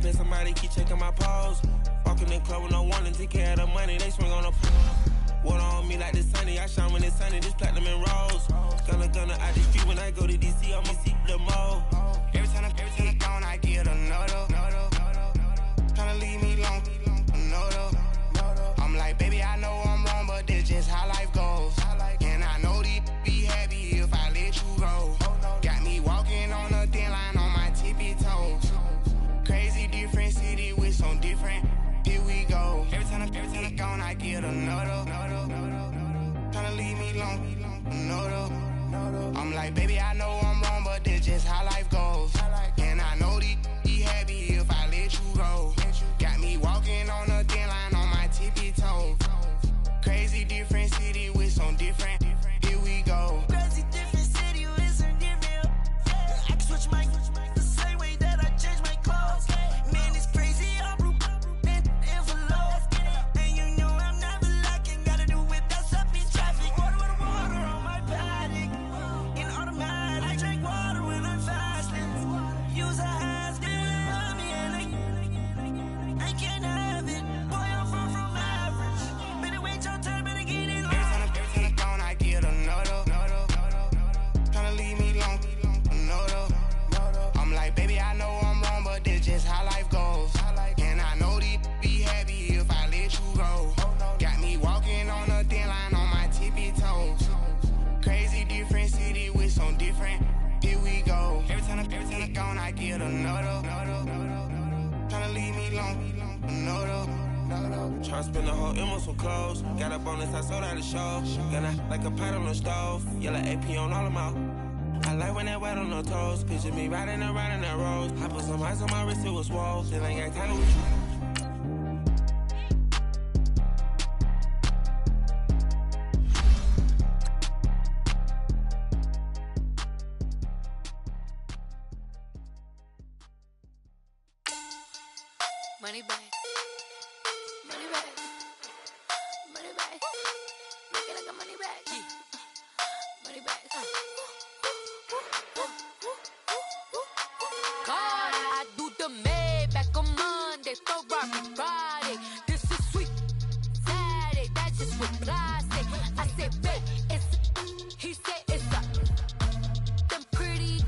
bet somebody keep checking my pose. Walking in club with no warning, take care of the money, they swing on the water on me like the sunny. I shine when it's sunny, this platinum and rose. Gonna out the street when I go to DC, I'ma see the mode. Every time I gone, I get another. Tryna leave me alone, another. I'm like, baby, I know I'm wrong, but this just how life goes. And I know these be happy if I let you go. Got me walking on a thin line on my tippy toes. Crazy different city with some different. Here we go. Every time I gone, I get another. Tryna leave me alone, another. I'm like, baby, I know I'm wrong, but this just how life goes. And I know these be happy if I let you go. Got me walking on a thin line on my tippy toes. Crazy different city with some different. Here we go. Crazy different city with some different. I can switch my the same way that I change my clothes. Man, it's crazy. I'm blue and envelope. And you know I'm never lacking. Gotta do it. That's up in traffic. Water on my paddock. In automatic. I drink water when I'm fasting. Use a hands, get on me, and I can't have it. Boy, I'm far from average. Better wait your turn, better get it on. Every time I gone, I get another. Tryna leave me alone, another. I'm like, baby, I know I'm wrong, but this just how life goes. And I know these be happy if I let you go. Got me walking on a thin line on my tippy toes. Crazy different city with some different. Here we go. Every time I gone, I get another. Tryna leave me alone, another. Tryna spend the whole M on some clothes. Got a bonus, I sold out the show. Gonna like a pot on the stove. Yellow AP on all of my. I like when that wet on the toes. Picture me riding around in that rose. I put some ice on my wrist, it was swole. Still ain't got time with you. Money back. Money back. Money back. Make it like a money back. Yeah. Money back. God, I do the Maybach on Monday, Ferrari Friday. This is sweet Saturday. That's just what I say. I say, babe, it's. He said it's a. Them pretty.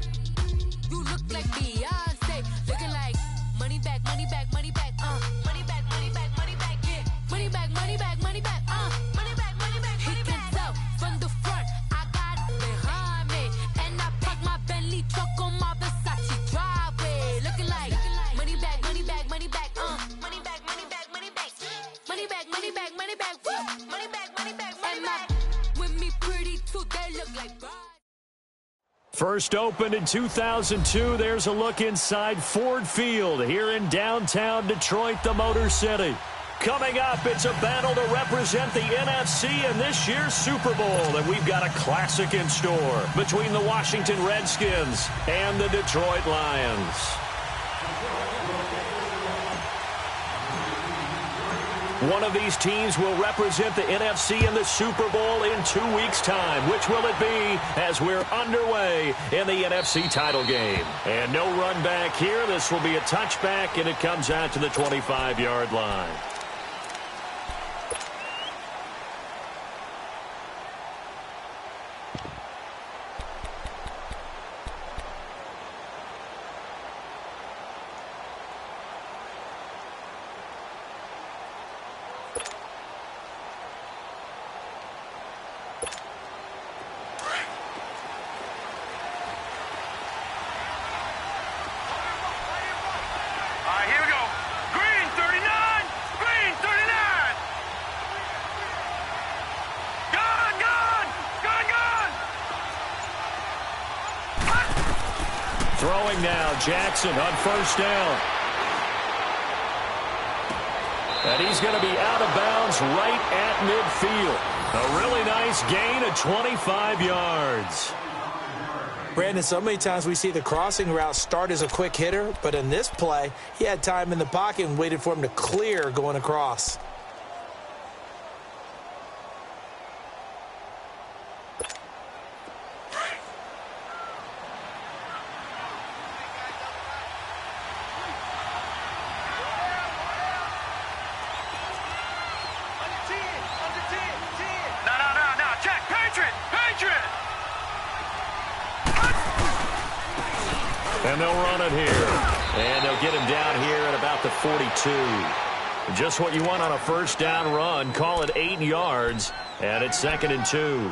You look like Beyonce. Looking like money back, money back, money back. Money back, money back, money back, yeah. Money back, money back, money back, money back, money back, he money can back. Tell from the front, I got it behind me. And I park my Bentley truck on my Versace driveway. Looking like money back, money back, money back, money back, money back, money back. Money back, money back, money back, money back, money back, money back. With me pretty too, they look like brides. First opened in 2002, there's a look inside Ford Field here in downtown Detroit, the Motor City. Coming up, it's a battle to represent the NFC in this year's Super Bowl, and we've got a classic in store between the Washington Redskins and the Detroit Lions. One of these teams will represent the NFC in the Super Bowl in 2 weeks' time. Which will it be as we're underway in the NFC title game? And no run back here. This will be a touchback, and it comes out to the 25-yard line. Throwing now, Jackson on first down. And he's going to be out of bounds right at midfield. A really nice gain of 25 yards. Brandon, so many times we see the crossing route start as a quick hitter, but in this play, he had time in the pocket and waited for him to clear going across. And they'll run it here. And they'll get him down here at about the 42. Just what you want on a first down run. Call it 8 yards. And it's 2nd and 2.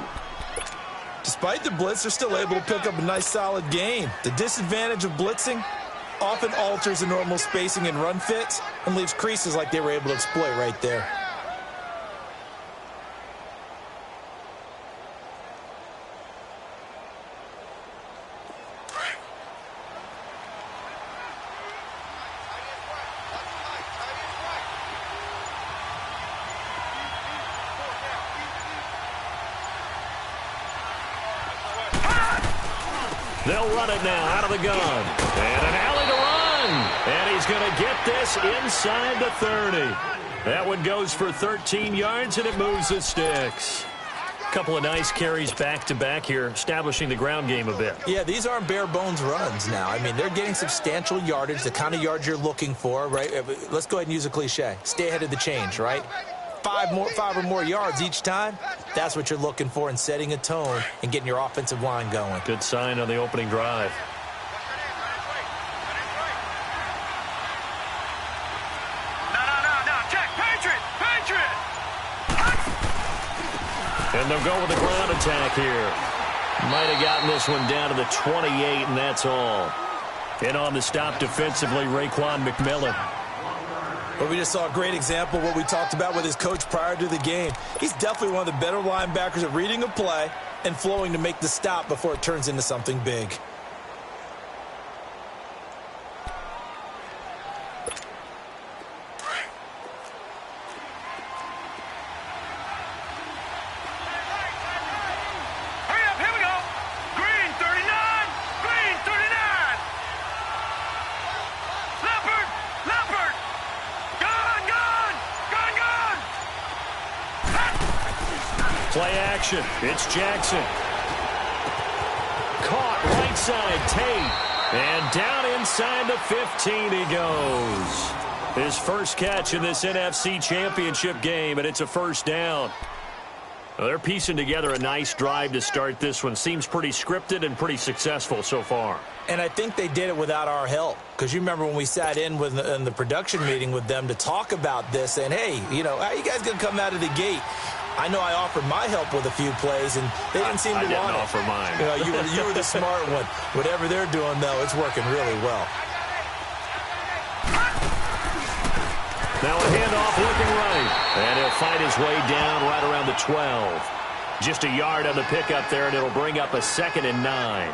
Despite the blitz, they're still able to pick up a nice, solid gain. The disadvantage of blitzing often alters the normal spacing and run fits and leaves creases like they were able to exploit right there. They'll run it now out of the gun. And an alley to run. And he's going to get this inside the 30. That one goes for 13 yards, and it moves the sticks. Couple of nice carries back-to-back here, establishing the ground game a bit. Yeah, these aren't bare-bones runs now. I mean, they're getting substantial yardage, the kind of yards you're looking for, right? Let's go ahead and use a cliche. Stay ahead of the change, right? 5 or more yards each time. That's what you're looking for in setting a tone and getting your offensive line going. Good sign on the opening drive. No. Check. Patriot. And they'll go with the ground attack here. Might have gotten this one down to the 28, and that's all. And on the stop defensively, Raekwon McMillan. But we just saw a great example of what we talked about with his coach prior to the game. He's definitely one of the better linebackers at reading a play and flowing to make the stop before it turns into something big. Play action. It's Jackson. Caught right side, Tate. And down inside the 15 he goes. His first catch in this NFC Championship game, and it's a first down. Well, they're piecing together a nice drive to start this one. Seems pretty scripted and pretty successful so far. And I think they did it without our help. Because you remember when we sat in the production meeting with them to talk about this, and hey, you know, how you guys going to come out of the gate? I know I offered my help with a few plays, and they didn't seem to want it. I didn't offer mine. You know, you were the smart one. Whatever they're doing, though, it's working really well. Now a handoff looking right. And he'll fight his way down right around the 12. Just a yard on the pickup there, and it'll bring up a 2nd and 9.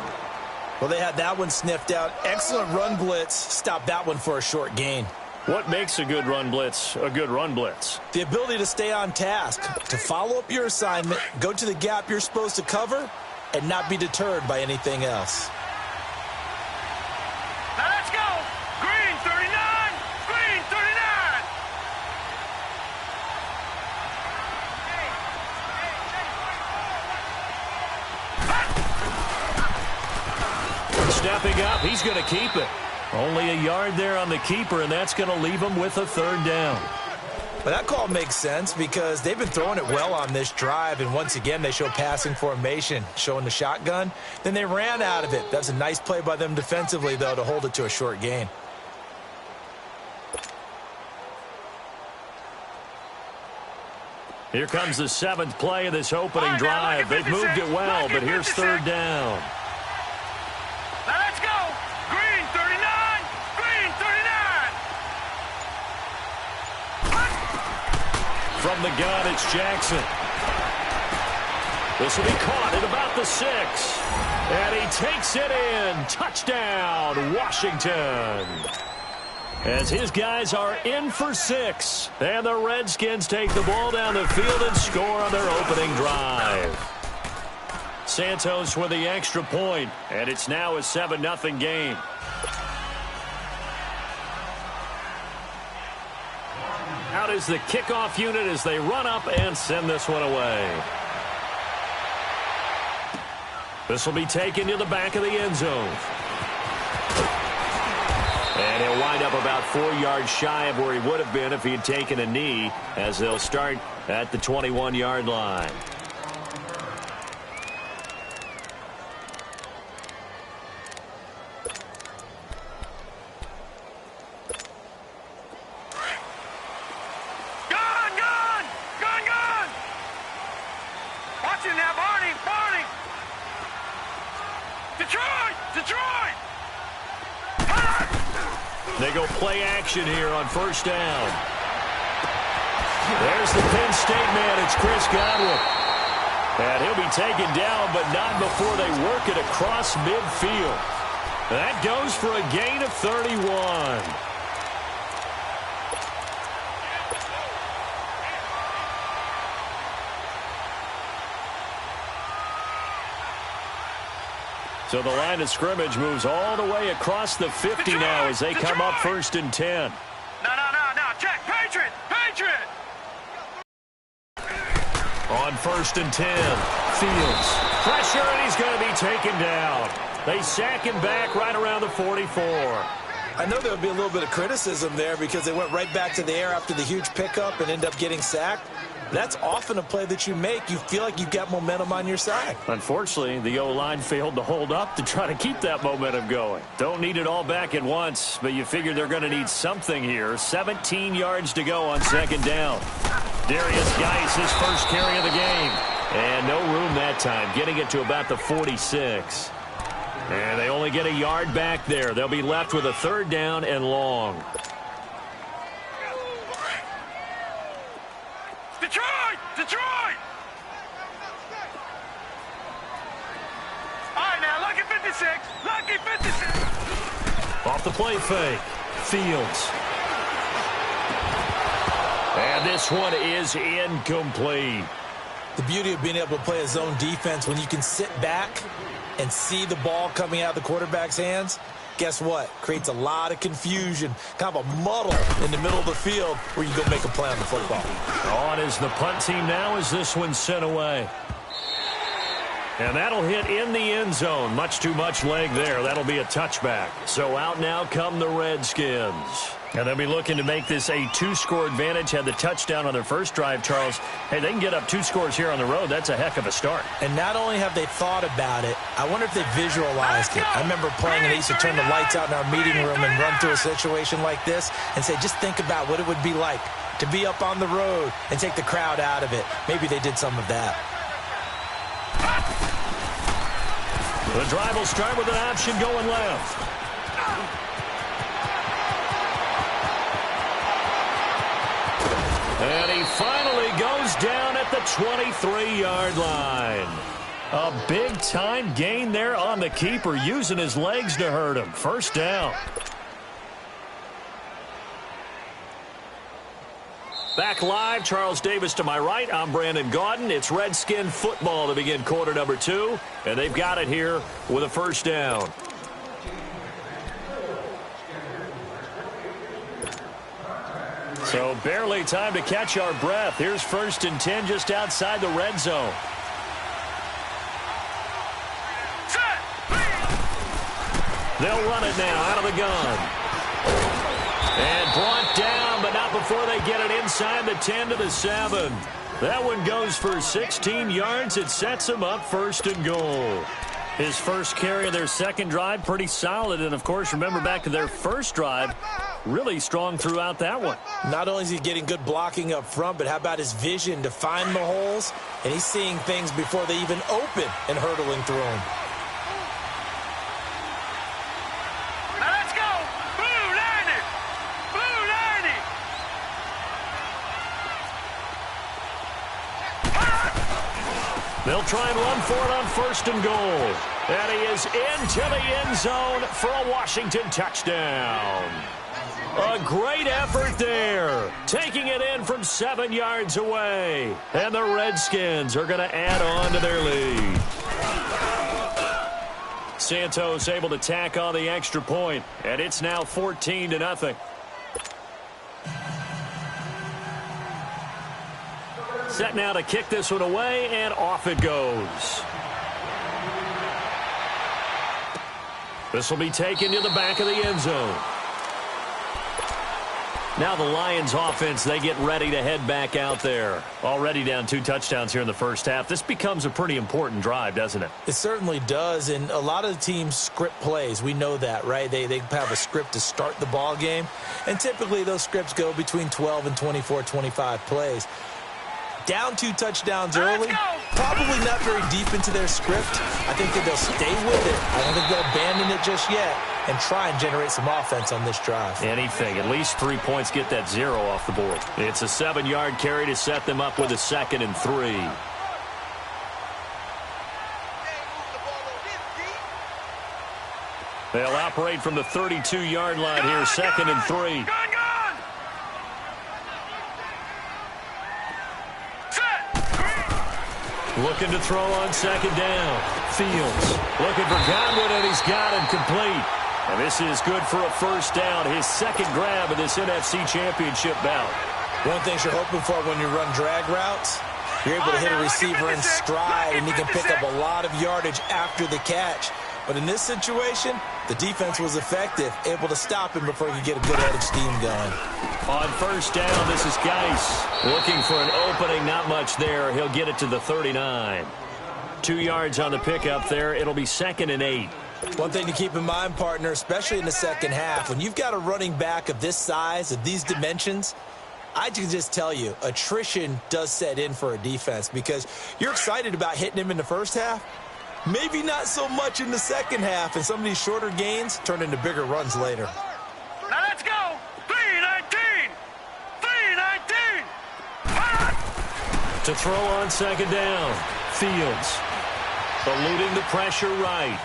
Well, they had that one sniffed out. Excellent run blitz. Stopped that one for a short gain. What makes a good run blitz a good run blitz? The ability to stay on task, to follow up your assignment, go to the gap you're supposed to cover, and not be deterred by anything else. Now let's go. Green 39. Green 39. Stepping up, he's going to keep it. Only a yard there on the keeper, and that's going to leave him with a 3rd down. But that call makes sense because they've been throwing it well on this drive, and once again they show passing formation, showing the shotgun. Then they ran out of it. That's a nice play by them defensively, though, to hold it to a short gain. Here comes the 7th play of this opening drive. They've moved it well, but here's 3rd down. Now let's go. Green 39. Green 39. From the gun, it's Jackson. This will be caught at about the 6. And he takes it in. Touchdown, Washington. As his guys are in for 6. And the Redskins take the ball down the field and score on their opening drive. Santos with the extra point, and it's now a 7-0 game. Out is the kickoff unit as they run up and send this one away. This will be taken to the back of the end zone. And he'll wind up about 4 yards shy of where he would have been if he had taken a knee, as they'll start at the 21-yard line. go play action here on first down. There's the Penn State man. It's Chris Godwin. And he'll be taken down, but not before they work it across midfield. That goes for a gain of 31. So the line of scrimmage moves all the way across the 50 now as they come up 1st and 10. No. Check. Patriot. On 1st and 10, Fields. Pressure, and he's going to be taken down. They sack him back right around the 44. I know there would be a little bit of criticism there because they went right back to the air after the huge pickup and end up getting sacked. That's often a play that you make. You feel like you've got momentum on your side. Unfortunately, the O-line failed to hold up to try to keep that momentum going. Don't need it all back at once, but you figure they're going to need something here. 17 yards to go on 2nd down. Darius Geis, his first carry of the game. And no room that time, getting it to about the 46. And they only get a yard back there. They'll be left with a 3rd down and long. Detroit! All right, now, lucky 56. Off the play fake. Fields. And this one is incomplete. The beauty of being able to play a zone defense when you can sit back and see the ball coming out of the quarterback's hands, guess what? Creates a lot of confusion, kind of a muddle in the middle of the field where you go make a play on the football. On is the punt team now as this one's sent away. And that'll hit in the end zone. Much too much leg there. That'll be a touchback. So out now come the Redskins. And they'll be looking to make this a 2-score advantage. Had the touchdown on their first drive, Charles. Hey, they can get up 2 scores here on the road. That's a heck of a start. And not only have they thought about it, I wonder if they visualized it. I remember playing and they used to turn the lights out in our meeting room and run through a situation like this and say, just think about what it would be like to be up on the road and take the crowd out of it. Maybe they did some of that. The drive will start with an option going left. And he finally goes down at the 23-yard line. A big-time gain there on the keeper, using his legs to hurt him. 1st down. Back live, Charles Davis to my right. I'm Brandon Gaudin. It's Redskin football to begin quarter number 2. And they've got it here with a 1st down. So barely time to catch our breath. Here's 1st and 10 just outside the red zone. They'll run it now out of the gun. And brought down, but not before they get it inside the 10 to the 7. That one goes for 16 yards. It sets them up 1st and goal. His first carry of their 2nd drive, pretty solid. And, of course, remember back to their 1st drive, really strong throughout that one. Not only is he getting good blocking up front, but how about his vision to find the holes? And he's seeing things before they even open and hurdling through them. Now let's go! Blue 90! Blue 90! They'll try and run for it on 1st and goal. And he is into the end zone for a Washington touchdown. A great effort there, taking it in from 7 yards away. And the Redskins are going to add on to their lead. Santos able to tack on the extra point, and it's now 14-0. Set now to kick this one away, and off it goes. This will be taken to the back of the end zone. Now the Lions offense, they get ready to head back out there. Already down 2 touchdowns here in the first half. This becomes a pretty important drive, doesn't it? It certainly does, and a lot of the teams script plays. We know that, right? They have a script to start the ball game, and typically those scripts go between 12 and 24, 25 plays. Down 2 touchdowns early, Probably not very deep into their script. I think that they'll stay with it. I don't think they'll abandon it just yet and try and generate some offense on this drive. Anything. At least 3 points, get that 0 off the board. It's a 7-yard carry to set them up with a 2nd and 3. They'll operate from the 32-yard line here, 2nd and 3. Looking to throw on 2nd down. Fields looking for Godwin, and he's got him complete. And this is good for a 1st down, his 2nd grab of this NFC Championship bout. One thing you're hoping for when you run drag routes, you're able to hit a receiver in stride, and he can pick up a lot of yardage after the catch. But in this situation, the defense was effective, able to stop him before he could get a good head of steam going. On 1st down, this is Geis looking for an opening. Not much there. He'll get it to the 39. 2 yards on the pickup there. It'll be 2nd and 8. One thing to keep in mind, partner, especially in the second half, when you've got a running back of this size, of these dimensions, I can just tell you, attrition does set in for a defense because you're excited about hitting him in the first half. Maybe not so much in the second half, and some of these shorter gains turn into bigger runs later. Now let's go. 3-19. 3-19. To throw on 2nd down. Fields eluding the pressure right.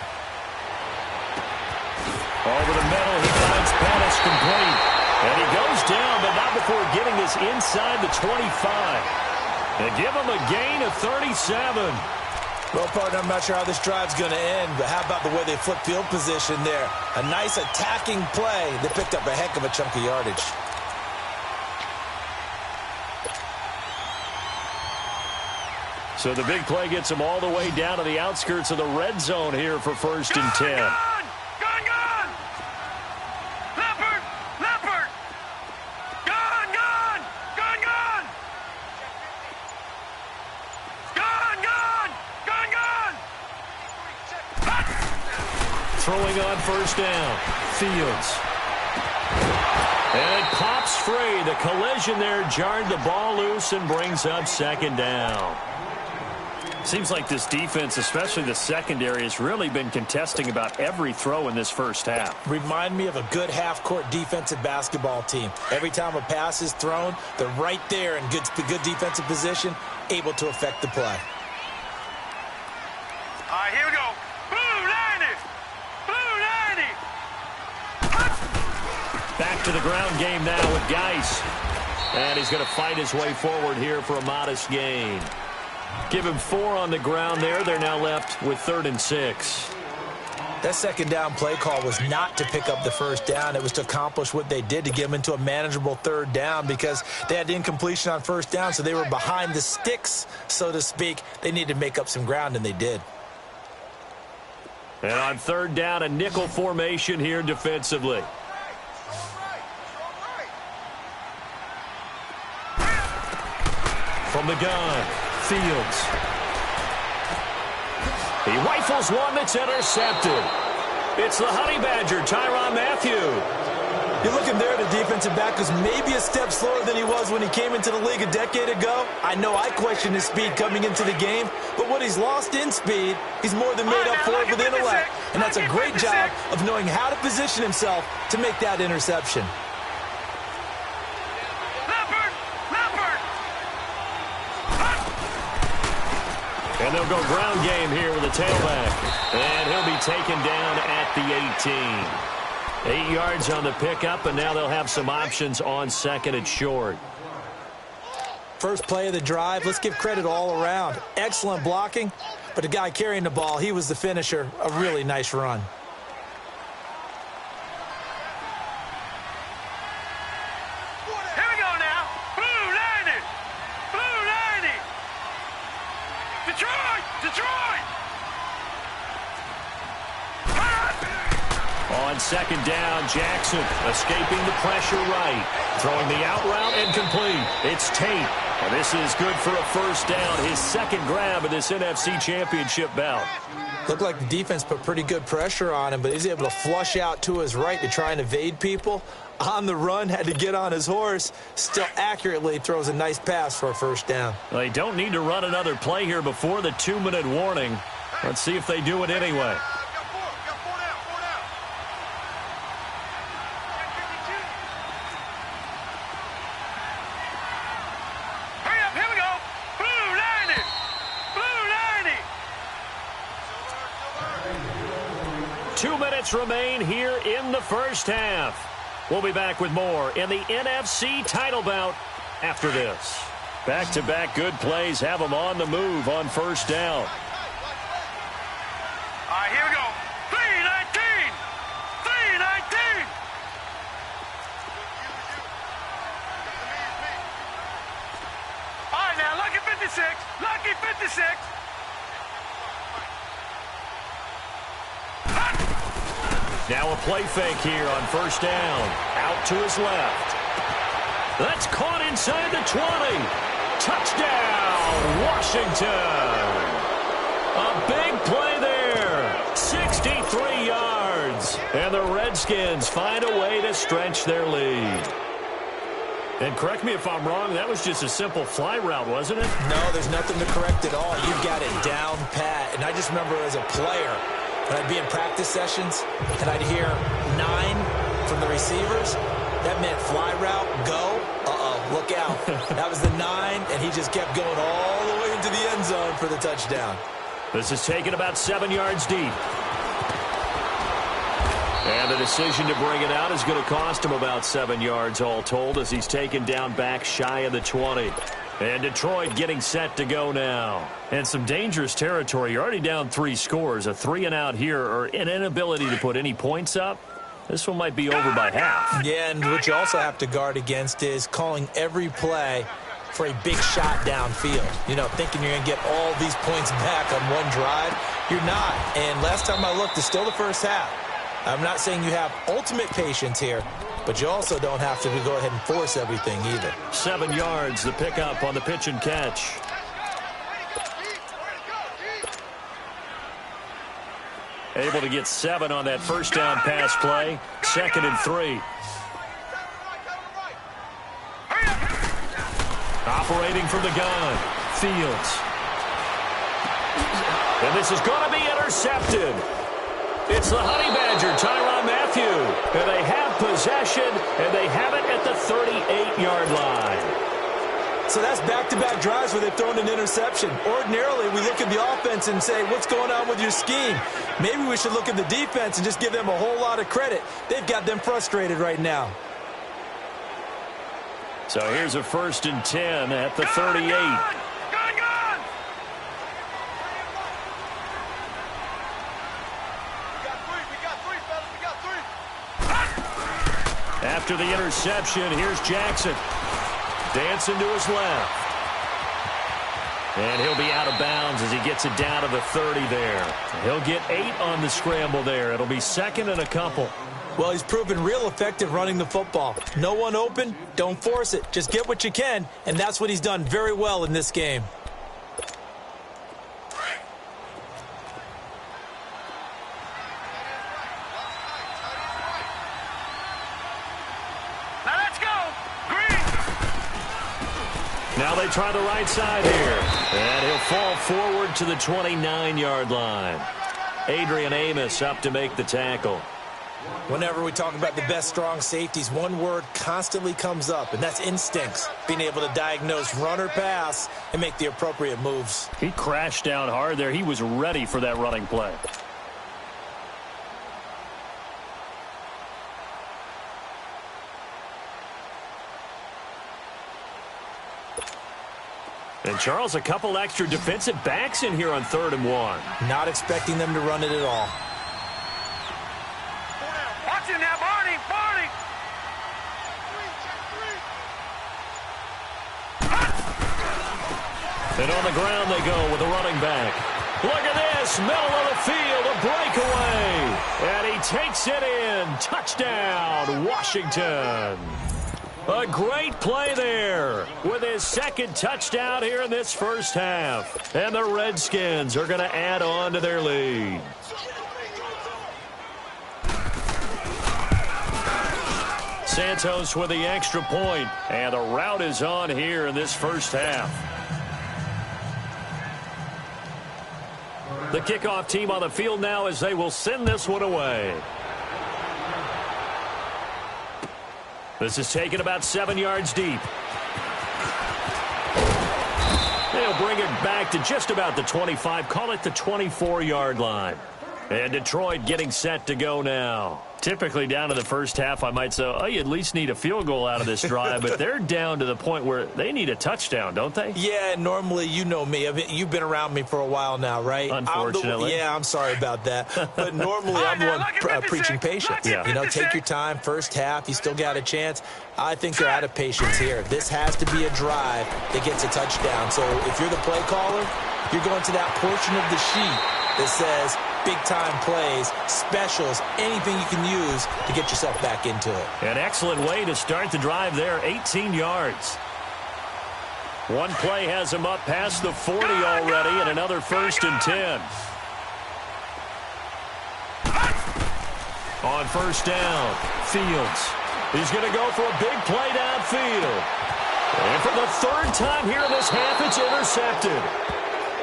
Over the middle, he finds Pettis complete. And he goes down, but not before getting this inside the 25. And give him a gain of 37. Well, partner, I'm not sure how this drive's going to end, but how about the way they flip field position there? A nice attacking play that picked up a heck of a chunk of yardage. So the big play gets them all the way down to the outskirts of the red zone here for 1st and 10. Gone! Leopard! Gone! Throwing on 1st down. Fields. And it pops free. The collision there jarred the ball loose and brings up 2nd down. Seems like this defense, especially the secondary, has really been contesting about every throw in this first half. Remind me of a good half-court defensive basketball team. Every time a pass is thrown, they're right there in good defensive position, able to affect the play. All right, here we go. Blue 90. Back to the ground game now with Geis. And he's going to fight his way forward here for a modest gain. Give him 4 on the ground there. They're now left with 3rd and 6. That 2nd down play call was not to pick up the 1st down. It was to accomplish what they did to get them into a manageable 3rd down because they had incompletion on 1st down, so they were behind the sticks, so to speak. They needed to make up some ground, and they did. And on 3rd down, a nickel formation here defensively. From the gun, Fields. He rifles one that's intercepted. It's the Honey Badger, Tyrann Mathieu. You're looking there at a defensive back who's maybe a step slower than he was when he came into the league a decade ago. I know I questioned his speed coming into the game, but what he's lost in speed, he's more than made up for it with intellect. And that's a great job of knowing how to position himself to make that interception. And they'll go ground game here with a tailback. And he'll be taken down at the 18. 8 yards on the pickup, and now they'll have some options on 2nd and short. First play of the drive, let's give credit all around. Excellent blocking, but the guy carrying the ball, he was the finisher. A really nice run. Here we go now. Blue 90. Detroit! On second down, Jackson escaping the pressure right. Throwing the out route and complete. It's Tate. And this is good for a first down. His second grab of this NFC Championship bout. Looked like the defense put pretty good pressure on him, but he's able to flush out to his right to try and evade people. On the run, had to get on his horse. Still accurately throws a nice pass for a first down. Well, they don't need to run another play here before the 2-minute warning. Let's see if they do it anyway. Hurry up, here we go. Blue 90. Blue 90. 2 minutes remain here in the first half. We'll be back with more in the NFC title bout after this. Back-to-back good plays have them on the move on first down. All right, here we go. 319. 319. All right, now, lucky 56. Lucky 56. Now a play fake here on first down. Out to his left. That's caught inside the 20. Touchdown, Washington. A big play there. 63 yards. And the Redskins find a way to stretch their lead. And correct me if I'm wrong, that was just a simple fly route, wasn't it? No, there's nothing to correct at all. You've got it down pat. And I just remember as a player, when I'd be in practice sessions and I'd hear 9 from the receivers, that meant fly route, go, look out. That was the 9, and he just kept going all the way into the end zone for the touchdown. This is taken about 7 yards deep. And the decision to bring it out is going to cost him about 7 yards all told as he's taken down back shy of the 20. And Detroit getting set to go now. And some dangerous territory. You're already down 3 scores. A 3-and-out here or an inability to put any points up. This one might be over by half. Yeah, and what you also have to guard against is calling every play for a big shot downfield. You know, thinking you're going to get all these points back on one drive. You're not. And last time I looked, it's still the first half. I'm not saying you have ultimate patience here, but you also don't have to go ahead and force everything either. 7 yards, the pickup on the pitch and catch. Able to get 7 on that first down pass play. 2nd and 3. Operating from the gun. Fields. And this is going to be intercepted. It's the Honey Badger, Tyrann Mathieu. And they have possession, and they have it at the 38-yard line. So that's back-to-back drives where they've thrown an interception. Ordinarily, we look at the offense and say, what's going on with your scheme? Maybe we should look at the defense and just give them a whole lot of credit. They've got them frustrated right now. So here's a 1st and 10 at the 38. After the interception, here's Jackson. Dancing to his left. And he'll be out of bounds as he gets it down to the 30 there. He'll get 8 on the scramble there. It'll be 2nd and a couple. Well, he's proven real effective running the football. No one open, don't force it. Just get what you can, and that's what he's done very well in this game. Now they try the right side here. And he'll fall forward to the 29-yard line. Adrian Amos up to make the tackle. Whenever we talk about the best strong safeties, one word constantly comes up, and that's instincts. Being able to diagnose run or pass and make the appropriate moves. He crashed down hard there. He was ready for that running play. And, Charles, a couple extra defensive backs in here on 3rd and 1. Not expecting them to run it at all. Watch him now, Barney! Barney! And on the ground they go with the running back. Look at this, middle of the field, a breakaway. And he takes it in. Touchdown, Washington. A great play there with his second touchdown here in this first half. And the Redskins are going to add on to their lead. Santos with the extra point. And the rout is on here in this first half. The kickoff team on the field now as they will send this one away. This is taken about 7 yards deep. They'll bring it back to just about the 25, call it the 24-yard line. And Detroit getting set to go now. Typically down to the first half, I might say, oh, you at least need a field goal out of this drive, but they're down to the point where they need a touchdown, don't they? Yeah, normally, you know me. You've been around me for a while now, right? Unfortunately. I'm sorry about that. But normally, I'm the one preaching patience. Yeah. You know, take your time, first half, you still got a chance. I think they're out of patience here. This has to be a drive that gets a touchdown. So if you're the play caller, you're going to that portion of the sheet that says big-time plays, specials, anything you can use to get yourself back into it. An excellent way to start the drive there, 18 yards. One play has him up past the 40 already, and another 1st and 10. On first down, Fields. He's going to go for a big play downfield. And for the 3rd time here in this half, it's intercepted.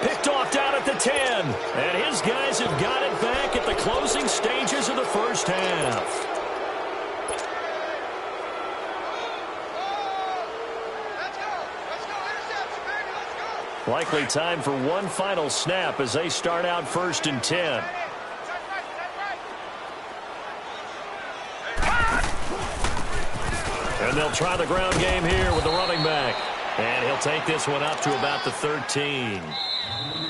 Picked off down at the 10. And his guys have got it back at the closing stages of the first half. Likely time for one final snap as they start out 1st and 10. And they'll try the ground game here with the running back. And he'll take this one up to about the 13.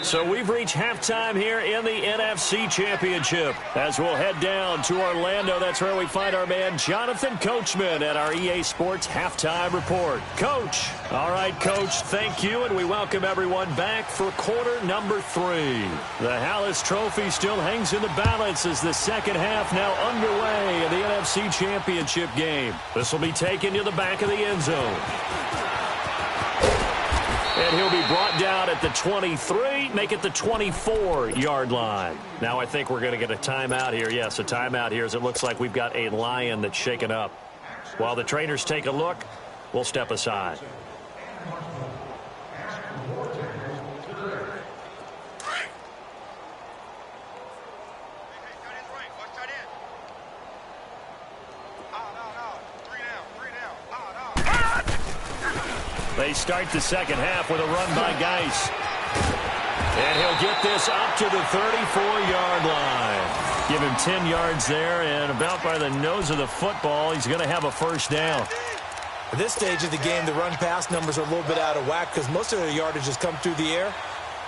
So we've reached halftime here in the NFC Championship. As we'll head down to Orlando, that's where we find our man Jonathan Coachman at our EA Sports Halftime Report. Coach. All right, Coach, thank you, and we welcome everyone back for quarter number 3. The Hallis Trophy still hangs in the balance as the second half now underway in the NFC Championship game. This will be taken to the back of the end zone. And he'll be brought down at the 23, make it the 24-yard line. Now I think we're going to get a timeout here. Yes, a timeout here as it looks like we've got a lion that's shaken up. While the trainers take a look, we'll step aside. They start the second half with a run by Geis. And he'll get this up to the 34-yard line. Give him 10 yards there, and about by the nose of the football, he's going to have a first down. At this stage of the game, the run-pass numbers are a little bit out of whack because most of their yardage has come through the air.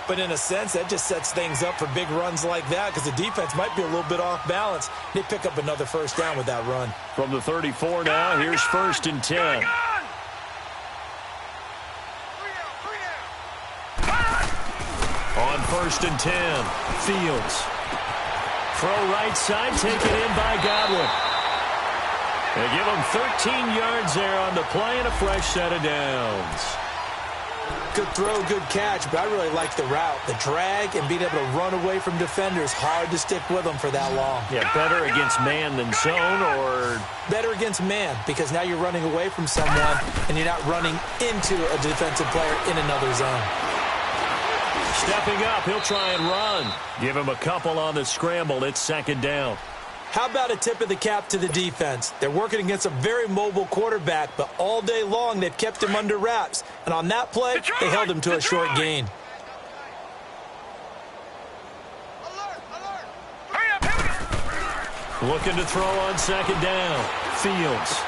But in a sense, that just sets things up for big runs like that because the defense might be a little bit off balance. They pick up another first down with that run. From the 34 now, here's 1st and 10. On 1st and 10, Fields. Throw right side, taken in by Godwin. They give him 13 yards there on the play and a fresh set of downs. Good throw, good catch, but I really like the route. The drag and being able to run away from defenders, hard to stick with them for that long. Yeah, better against man than zone, or? Better against man, because now you're running away from someone and you're not running into a defensive player in another zone. Stepping up, he'll try and run. Give him a couple on the scramble. It's 2nd down. How about a tip of the cap to the defense? They're working against a very mobile quarterback, but all day long they've kept him under wraps. And on that play, they held him to a short gain. Looking to throw on 2nd down. Fields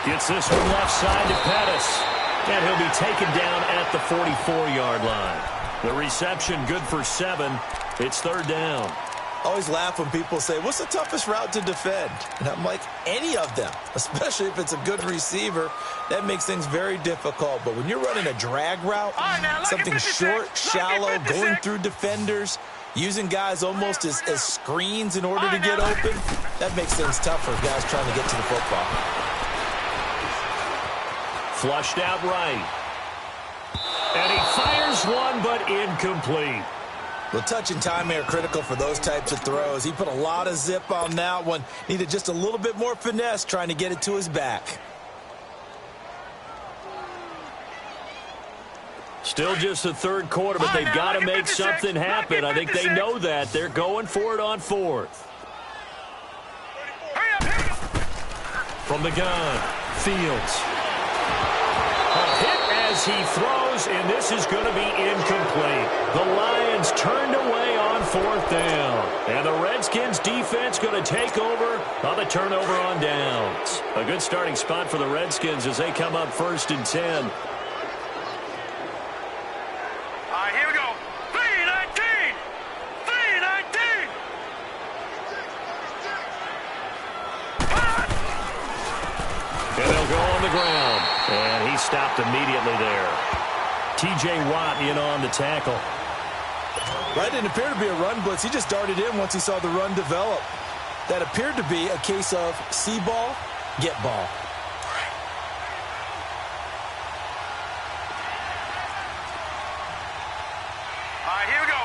gets this one left side to Pettis. And he'll be taken down at the 44-yard line. The reception good for 7. It's 3rd down. I always laugh when people say, what's the toughest route to defend? And I'm like, any of them, especially if it's a good receiver. That makes things very difficult. But when you're running a drag route, something short, shallow, going through defenders, Using guys almost as screens in order to get open, that makes things tough for guys trying to get to the football. Flushed out right. And he fires one, but incomplete. The touch and time are critical for those types of throws. He put a lot of zip on that one. Needed just a little bit more finesse trying to get it to his back. Still just the third quarter, but they've got to make something happen. I think they know that. They're going for it on fourth. From the gun, Fields. A hit as he throws, and this is going to be incomplete. The Lions turned away on fourth down. And the Redskins defense going to take over on the turnover on downs. A good starting spot for the Redskins as they come up 1st and 10. Ground, and he stopped immediately there. T.J. Watt in on the tackle. That didn't appear to be a run blitz. He just darted in once he saw the run develop. That appeared to be a case of see ball, get ball. All right, here we go.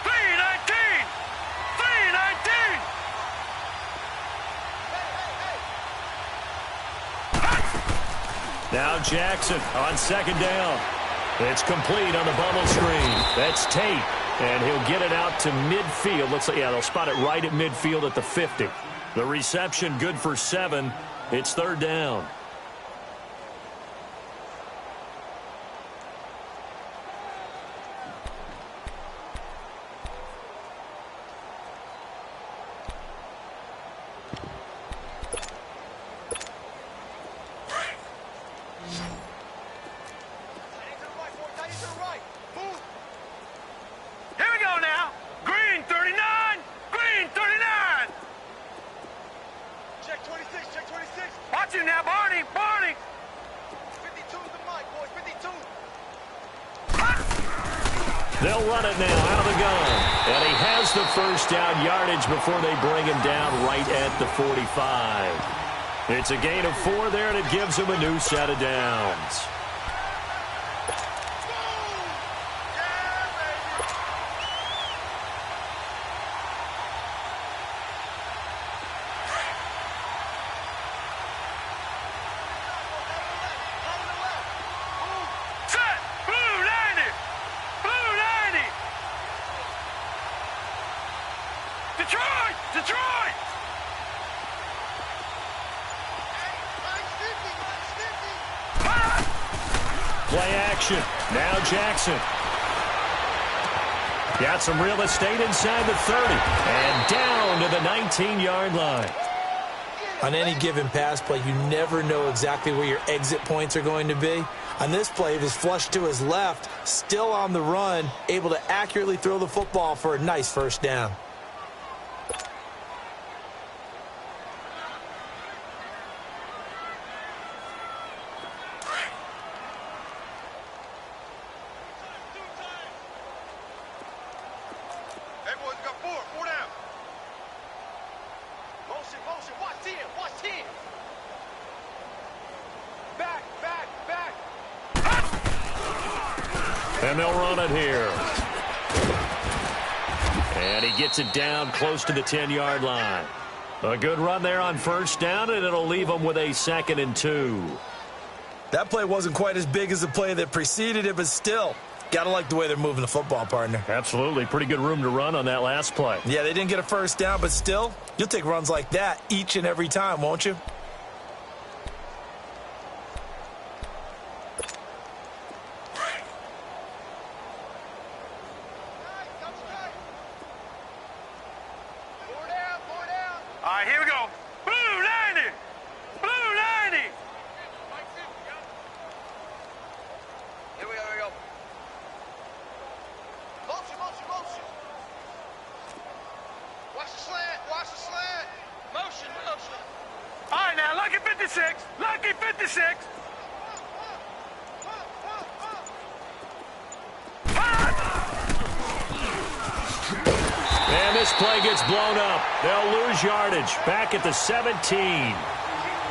3-19! 3-19! Now Jackson on 2nd down. It's complete on the bubble screen. That's Tate, and he'll get it out to midfield. Looks like, yeah, they'll spot it right at midfield at the 50. The reception good for 7. It's 3rd down. They'll run it now out of the gun. And he has the first down yardage before they bring him down right at the 45. It's a gain of 4 there, and it gives him a new set of downs. Play action. Now Jackson. Got some real estate inside the 30. And down to the 19-yard line. On any given pass play, you never know exactly where your exit points are going to be. On this play, it was flushed to his left, still on the run, able to accurately throw the football for a nice first down. And they'll run it here. And he gets it down close to the 10-yard line. A good run there on first down, and it'll leave them with a 2nd and 2. That play wasn't quite as big as the play that preceded it, but still, gotta like the way they're moving the football, partner. Absolutely. Pretty good room to run on that last play. Yeah, they didn't get a first down, but still, you'll take runs like that each and every time, won't you? All right, here we go. Blue 90! Blue 90! Here we go. Motion. Watch the slant. Motion. All right, now, lucky 56. Lucky 56. this play gets blown up. They'll lose yardage back at the 17.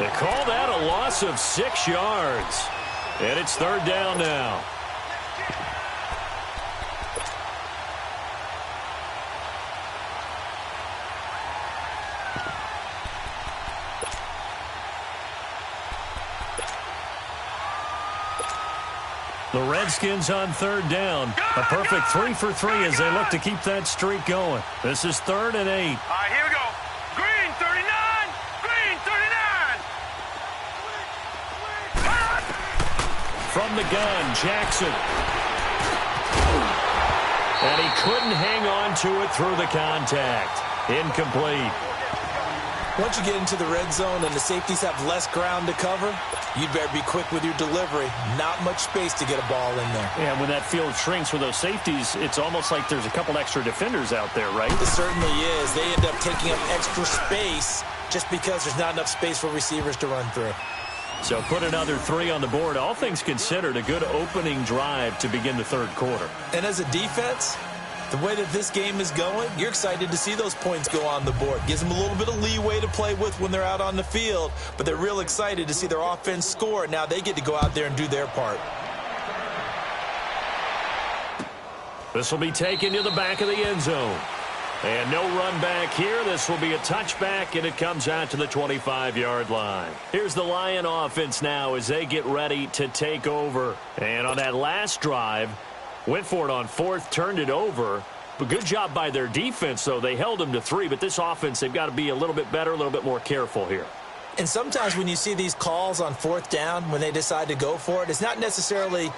They call that a loss of 6 yards. And it's third down now. The Redskins on third down. A perfect 3 for 3 as they look to keep that streak going. This is 3rd and 8. All right, here we go. Green 39. Green 39. From the gun, Jackson. And he couldn't hang on to it through the contact. Incomplete. Once you get into the red zone and the safeties have less ground to cover, you'd better be quick with your delivery. Not much space to get a ball in there. Yeah, when that field shrinks with those safeties, it's almost like there's a couple extra defenders out there, right? It certainly is. They end up taking up extra space just because there's not enough space for receivers to run through. So put another 3 on the board. All things considered, a good opening drive to begin the third quarter. And as a defense, the way that this game is going, you're excited to see those points go on the board. Gives them a little bit of leeway to play with when they're out on the field, but they're real excited to see their offense score. Now they get to go out there and do their part. This will be taken to the back of the end zone. And no run back here. This will be a touchback, and it comes out to the 25-yard line. Here's the Lion offense now as they get ready to take over. And on that last drive, went for it on 4th, turned it over. But good job by their defense, though. They held them to 3, but this offense, they've got to be a little bit better, a little bit more careful here. And sometimes when you see these calls on 4th down, when they decide to go for it, it's not necessarily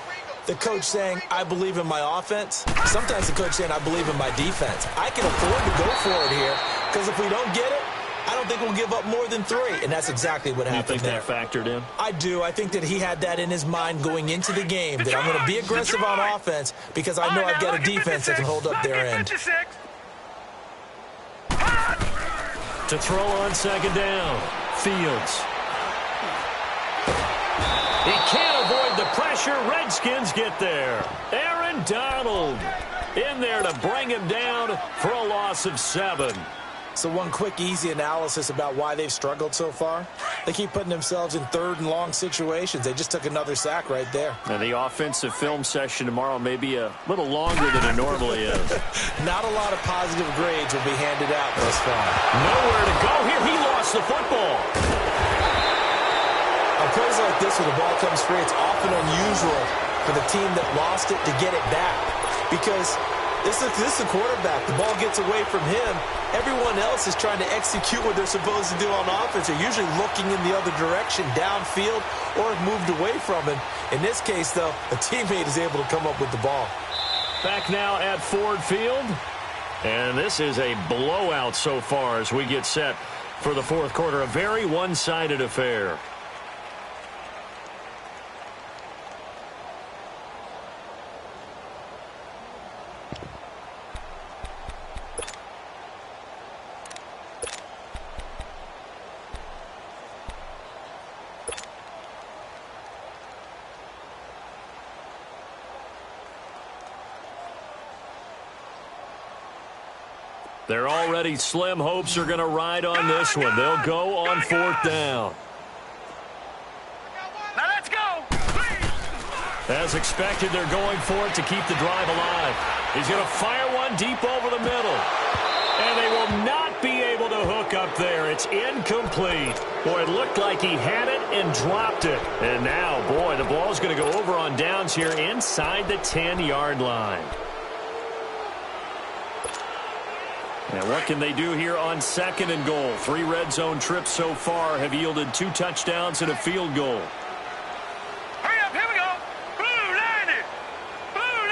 the coach saying, I believe in my offense. Sometimes the coach saying, I believe in my defense. I can afford to go for it here because if we don't get it, I don't think we'll give up more than 3. And that's exactly what happened there. You think that factored in? I do. I think that he had that in his mind going into the game, that I'm going to be aggressive on offense because I know I've got a defense that can hold up their end. To throw on second down, Fields. He can't avoid the pressure. Redskins get there. Aaron Donald in there to bring him down for a loss of 7. So one quick, easy analysis about why they've struggled so far. They keep putting themselves in 3rd and long situations. They just took another sack right there. And the offensive film session tomorrow may be a little longer than it normally is. Not a lot of positive grades will be handed out thus far. Nowhere to go here. He lost the football. On plays like this where the ball comes free, it's often unusual for the team that lost it to get it back. Because this is the quarterback. The ball gets away from him. Everyone else is trying to execute what they're supposed to do on offense. They're usually looking in the other direction, downfield, or have moved away from him. In this case, though, a teammate is able to come up with the ball. Back now at Ford Field. And this is a blowout so far as we get set for the fourth quarter. A very one-sided affair. They're already slim hopes are going to ride on this one. They'll go on 4th down. Now let's go. As expected, they're going for it to keep the drive alive. He's going to fire one deep over the middle. And they will not be able to hook up there. It's incomplete. Boy, it looked like he had it and dropped it. And now, boy, the ball's going to go over on downs here inside the 10-yard line. And what can they do here on 2nd and goal? 3 red zone trips so far have yielded 2 touchdowns and a field goal. Hurry up, here we go. Blue 90. Blue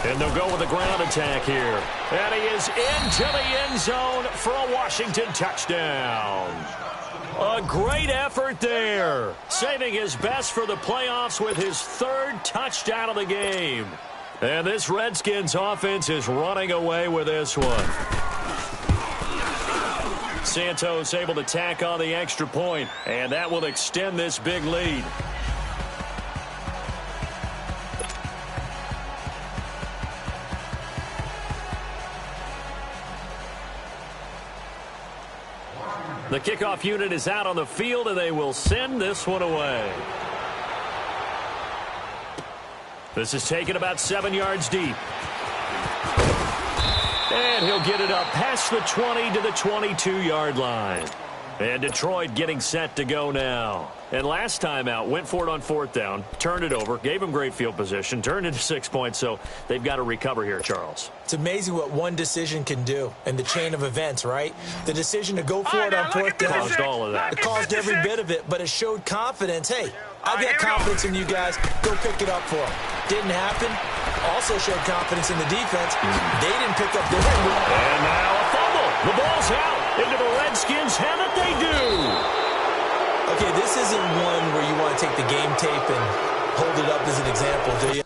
90. And they'll go with a ground attack here. And he is into the end zone for a Washington touchdown. A great effort there. Saving his best for the playoffs with his 3rd touchdown of the game. And this Redskins offense is running away with this one. Santos able to tack on the extra point, and that will extend this big lead. The kickoff unit is out on the field, and they will send this one away. This is taken about 7 yards deep. And he'll get it up past the 20 to the 22-yard line. And Detroit getting set to go now. And last time out, went for it on 4th down, turned it over, gave him great field position, turned into 6 points, so they've got to recover here, Charles. It's amazing what one decision can do in the chain of events, right? The decision to go for it on 4th down. Caused all of that. It caused every bit of it, but it showed confidence. Hey, I've got confidence in you guys. Go pick it up for them. Didn't happen. Also showed confidence in the defense. They didn't pick up their end. And now a fumble. The ball's out. Into the Redskins. Have it, they do. Okay, this isn't one where you want to take the game tape and hold it up as an example, do you?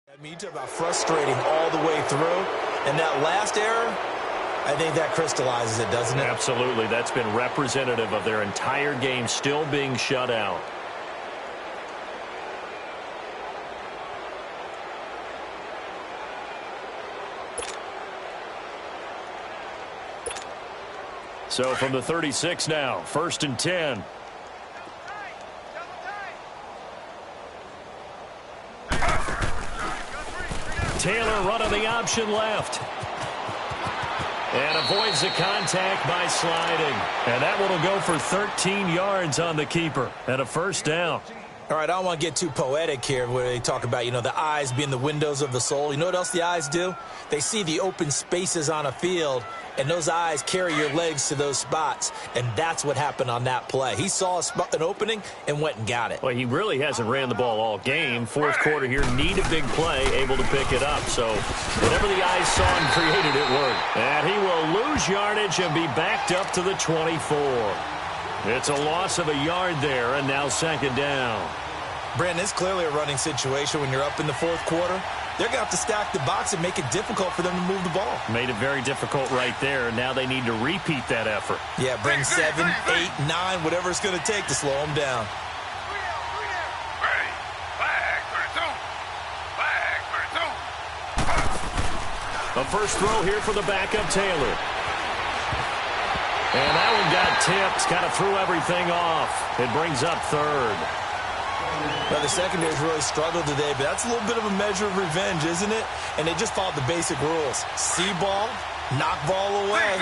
I mean, you talk about frustrating all the way through, and that last error, I think that crystallizes it, doesn't it? Absolutely. That's been representative of their entire game still being shut out. So from the 36 now, 1st and 10. Taylor running the option left. And avoids the contact by sliding. And that one will go for 13 yards on the keeper and a 1st down. All right, I don't want to get too poetic here where they talk about, you know, the eyes being the windows of the soul. You know what else the eyes do? They see the open spaces on a field, and those eyes carry your legs to those spots. And that's what happened on that play. He saw an opening and went and got it. Well, he really hasn't ran the ball all game. 4th quarter here, need a big play, able to pick it up. So whatever the eyes saw and created, it worked. And he will lose yardage and be backed up to the 24. It's a loss of a yard there, and now 2nd down. Brandon, it's clearly a running situation when you're up in the 4th quarter. They're going to have to stack the box and make it difficult for them to move the ball. Made it very difficult right there. Now they need to repeat that effort. Yeah, bring 7, 8, 9, whatever it's going to take to slow them down. A first throw here for the backup Taylor. And that one got tipped, kind of threw everything off. It brings up 3rd. Well, the secondary's really struggled today, but that's a little bit of a measure of revenge, isn't it? And they just followed the basic rules. See ball, knock ball away,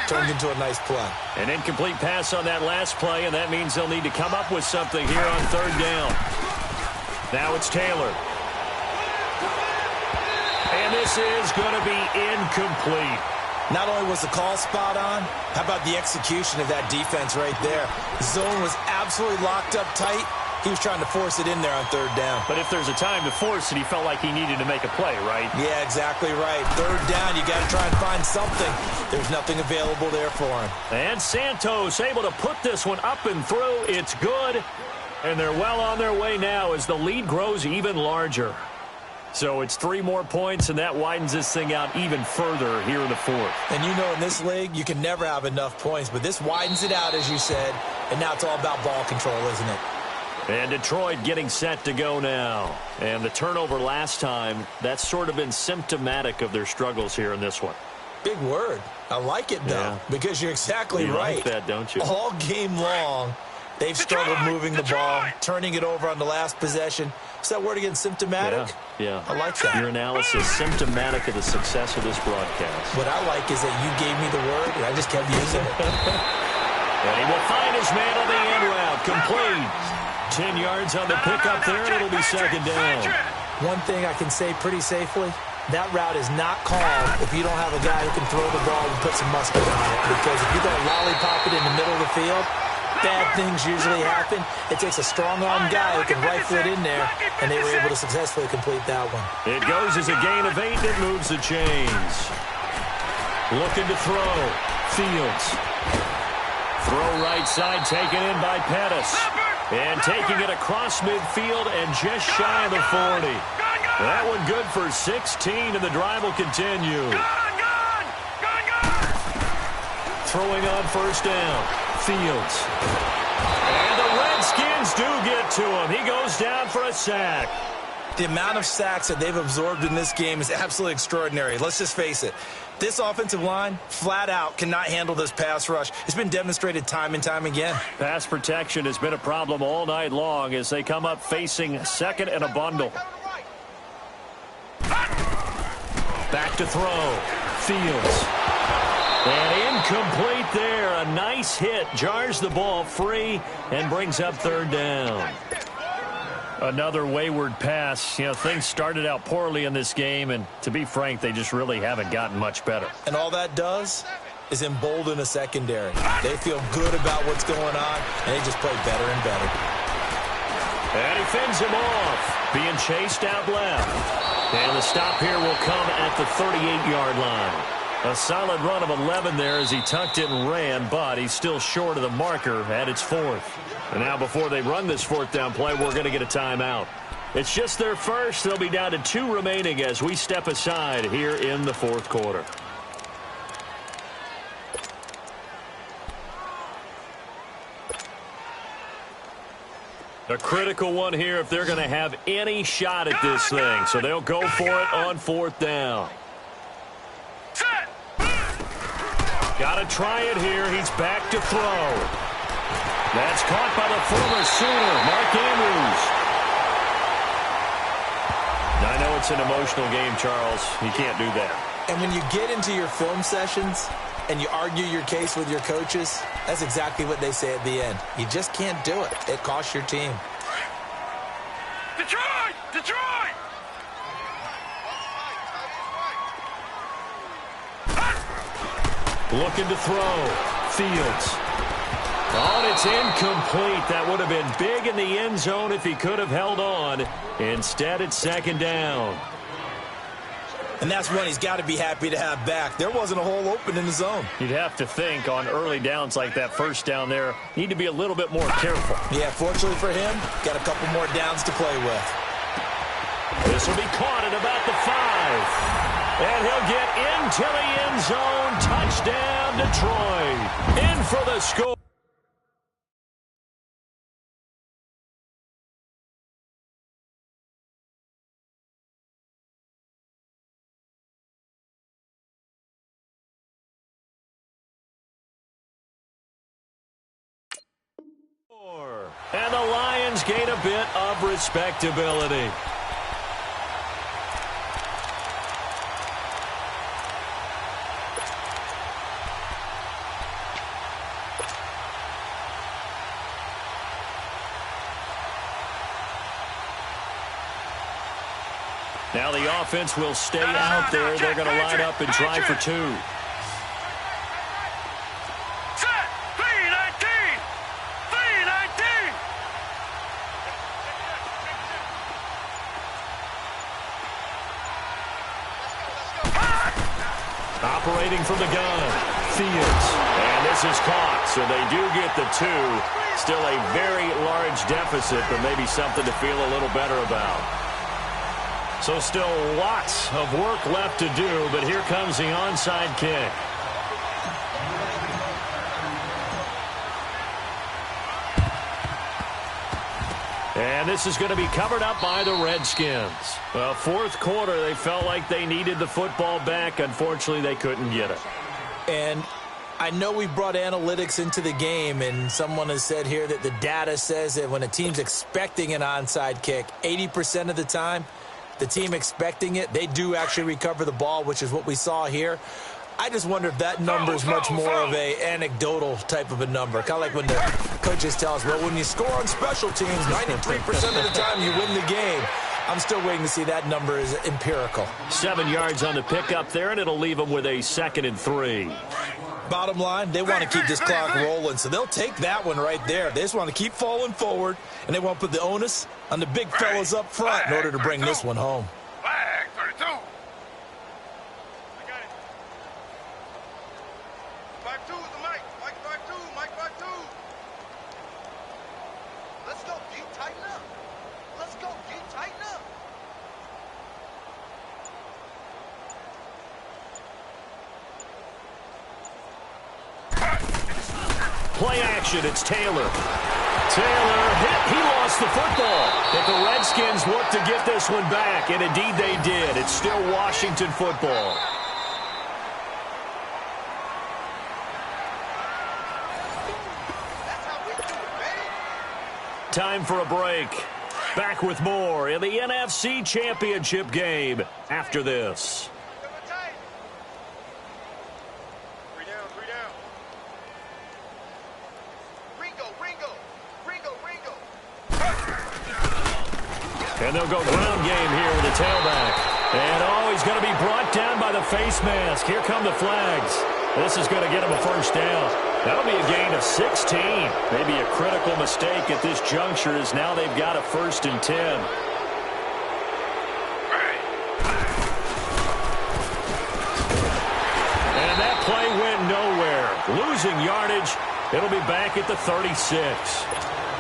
turned into a nice play. An incomplete pass on that last play, and that means they'll need to come up with something here on 3rd down. Now it's Taylor. And this is going to be incomplete. Not only was the call spot on, how about the execution of that defense right there? The zone was absolutely locked up tight. He was trying to force it in there on 3rd down. But if there's a time to force it, he felt like he needed to make a play, right? Yeah, exactly right. 3rd down, you got to try and find something. There's nothing available there for him. And Santos able to put this one up and through. It's good. And they're well on their way now as the lead grows even larger. So it's 3 more points, and that widens this thing out even further here in the 4th. And you know in this league, you can never have enough points, but this widens it out, as you said, and now it's all about ball control, isn't it? And Detroit getting set to go now. And the turnover last time, that's sort of been symptomatic of their struggles here in this one. Big word. I like it, though, because you're exactly right. You like that, don't you? All game long, they've struggled moving the ball, turning it over on the last possession. Is that word again, symptomatic? Yeah. I like that. Your analysis, symptomatic of the success of this broadcast. What I like is that you gave me the word, and I just kept using it. And he will find his man on the end route. Complete. 10 yards on the pickup there, and it'll be 2nd down. One thing I can say pretty safely, that route is not called if you don't have a guy who can throw the ball and put some muscle on it. Because if you're going to lollipop it in the middle of the field, bad things usually happen. It takes a strong-arm guy who can rifle it in there, and they were able to successfully complete that one. It goes as a gain of 8, and it moves the chains. Looking to throw. Fields. Throw right side, taken in by Pettis. And taking it across midfield and just shy of the 40. That one good for 16, and the drive will continue. throwing on first down. Fields. And the Redskins do get to him. He goes down for a sack. The amount of sacks that they've absorbed in this game is absolutely extraordinary. Let's just face it. This offensive line, flat out, cannot handle this pass rush. It's been demonstrated time and time again. Pass protection has been a problem all night long as they come up facing second and a bundle. Back to throw. Fields. And incomplete there. A nice hit. Jars the ball free and brings up third down. Another wayward pass. You know, things started out poorly in this game, and to be frank, they just really haven't gotten much better. And all that does is embolden a secondary. They feel good about what's going on, and they just play better and better. And he fends him off. Being chased out left. And the stop here will come at the 38-yard line. A solid run of 11 there as he tucked it and ran, but he's still short of the marker at its fourth. And now before they run this fourth down play, we're going to get a timeout. It's just their first. They'll be down to 2 remaining as we step aside here in the fourth quarter. A critical one here if they're going to have any shot at this thing. So they'll go for it on fourth down. Got to try it here. He's back to throw. That's caught by the former Sooner, Mark Andrews. Now, I know it's an emotional game, Charles. You can't do that. And when you get into your film sessions and you argue your case with your coaches, that's exactly what they say at the end. You just can't do it. It costs your team. Detroit! Detroit! Looking to throw. Fields. Oh, and it's incomplete. That would have been big in the end zone if he could have held on. Instead, it's second down. And that's one he's got to be happy to have back. There wasn't a hole open in the zone. You'd have to think on early downs like that first down there, need to be a little bit more careful. Yeah, fortunately for him, got a couple more downs to play with. This will be caught at about the 5. And he'll get into the end zone. Touchdown, Detroit. In for the score. And the Lions gain a bit of respectability. Now the offense will stay out there. They're going to line up and try for 2. Operating from the gun, Fields. And this is caught, so they do get the 2. Still a very large deficit, but maybe something to feel a little better about. So still lots of work left to do, but here comes the onside kick. And this is going to be covered up by the Redskins. Well, fourth quarter, they felt like they needed the football back. Unfortunately, they couldn't get it. And I know we brought analytics into the game, and someone has said here that the data says that when a team's expecting an onside kick, 80% of the time, the team expecting it, they do actually recover the ball, which is what we saw here. I just wonder if that number is much more of a anecdotal type of a number. Kind of like when the coaches tell us, well, when you score on special teams, 93% of the time you win the game. I'm still waiting to see that number is empirical. 7 yards on the pickup there, and it'll leave them with a 2nd and 3. Bottom line, they want to keep this clock rolling, so they'll take that one right there. They just want to keep falling forward, and they want to put the onus on the big fellas up front in order to bring this one home. Flag 32. I got it. 5-2 is the mic. Mike 5-2. Mike 5-2. Let's go, D. Tighten up. Let's go, D. Tighten up. play action. It's Taylor. Taylor hit. He lost the football. But the Redskins look to get this one back, and indeed they did. It's still Washington football. Time for a break. Back with more in the NFC Championship game after this. And they'll go ground game here with the tailback. And, oh, he's going to be brought down by the face mask. Here come the flags. This is going to get him a first down. That'll be a gain of 16. Maybe a critical mistake at this juncture as now they've got a 1st and 10. And that play went nowhere. Losing yardage. It'll be back at the 36.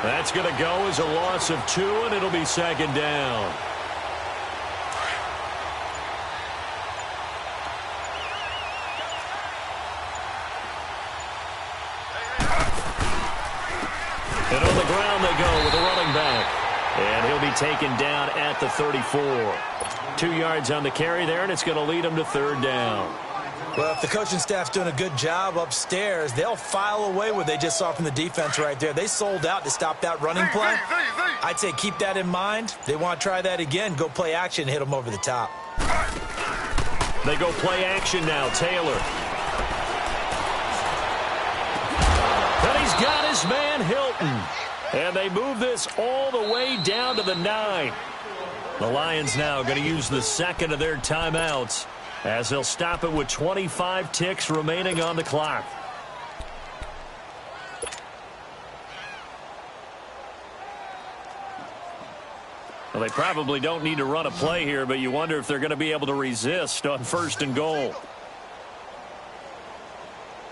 That's going to go as a loss of 2, and it'll be 2nd down. And on the ground they go with a running back. And he'll be taken down at the 34. 2 yards on the carry there, and it's going to lead him to 3rd down. Well, if the coaching staff's doing a good job upstairs, they'll file away what they just saw from the defense right there. They sold out to stop that running play. I'd say keep that in mind. They want to try that again. Go play action and hit them over the top. They go play action now. Taylor. And he's got his man Hilton. And they move this all the way down to the 9. The Lions now going to use the 2nd of their timeouts, as they'll stop it with 25 ticks remaining on the clock. Well, they probably don't need to run a play here, but you wonder if they're going to be able to resist on 1st and goal.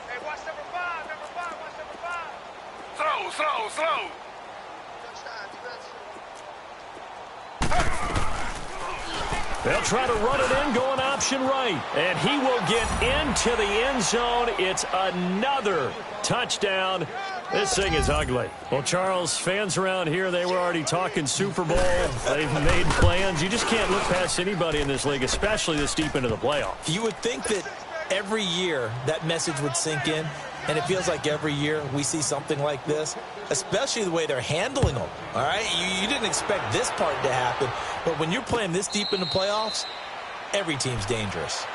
Hey, watch number 5, watch number 5. Slow. They'll try to run it in, going option right. And he will get into the end zone. It's another touchdown. This thing is ugly. Well, Charles, fans around here, they were already talking Super Bowl. They've made plans. You just can't look past anybody in this league, especially this deep into the playoffs. You would think that every year that message would sink in, and it feels like every year we see something like this, especially the way they're handling them, all right? You didn't expect this part to happen, but when you're playing this deep in the playoffs, every team's dangerous.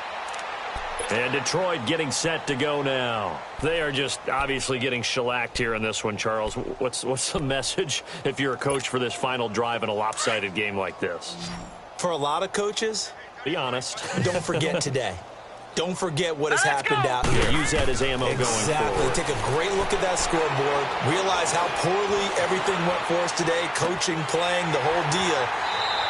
And Detroit getting set to go now. They are just obviously getting shellacked here in this one, Charles. What's the message if you're a coach for this final drive in a lopsided game like this? For a lot of coaches, be honest. Don't forget today. Don't forget what has happened out here. Use that as ammo going forward. Exactly. Take a great look at that scoreboard. Realize how poorly everything went for us today. Coaching, playing, the whole deal.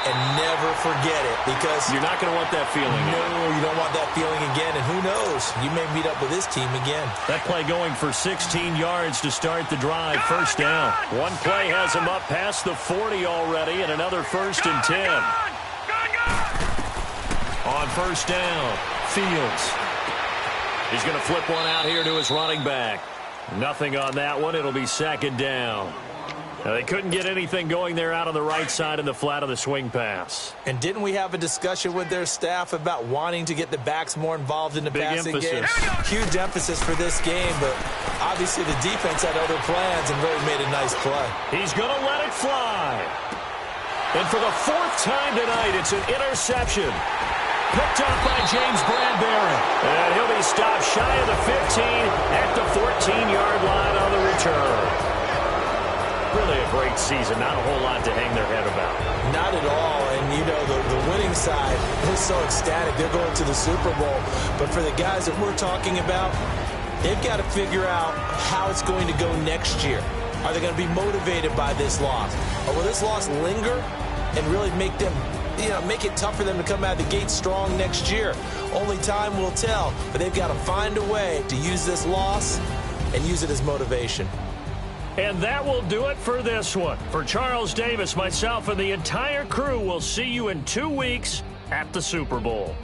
And never forget it, because you're not going to want that feeling. No, you don't want that feeling again. And who knows? You may meet up with this team again. That play going for 16 yards to start the drive. First down. One play has him up past the 40 already, and another 1st and 10. On first down, Fields. He's going to flip one out here to his running back. Nothing on that one. It'll be 2nd down. Now, they couldn't get anything going there out on the right side in the flat of the swing pass. And didn't we have a discussion with their staff about wanting to get the backs more involved in the passing game? Huge emphasis for this game, but obviously the defense had other plans and really made a nice play. He's going to let it fly. And for the 4th time tonight, it's an interception. Picked up by James Bradbury. And he'll be stopped shy of the 15 at the 14-yard line on the return. Really a great season. Not a whole lot to hang their head about. Not at all. And, you know, the winning side is so ecstatic. They're going to the Super Bowl. But for the guys that we're talking about, they've got to figure out how it's going to go next year. Are they going to be motivated by this loss? Or will this loss linger and really make them, make it tough for them to come out of the gate strong next year? Only time will tell. But they've got to find a way to use this loss and use it as motivation. And that will do it for this one. For Charles Davis, myself, and the entire crew, we'll see you in 2 weeks at the Super Bowl.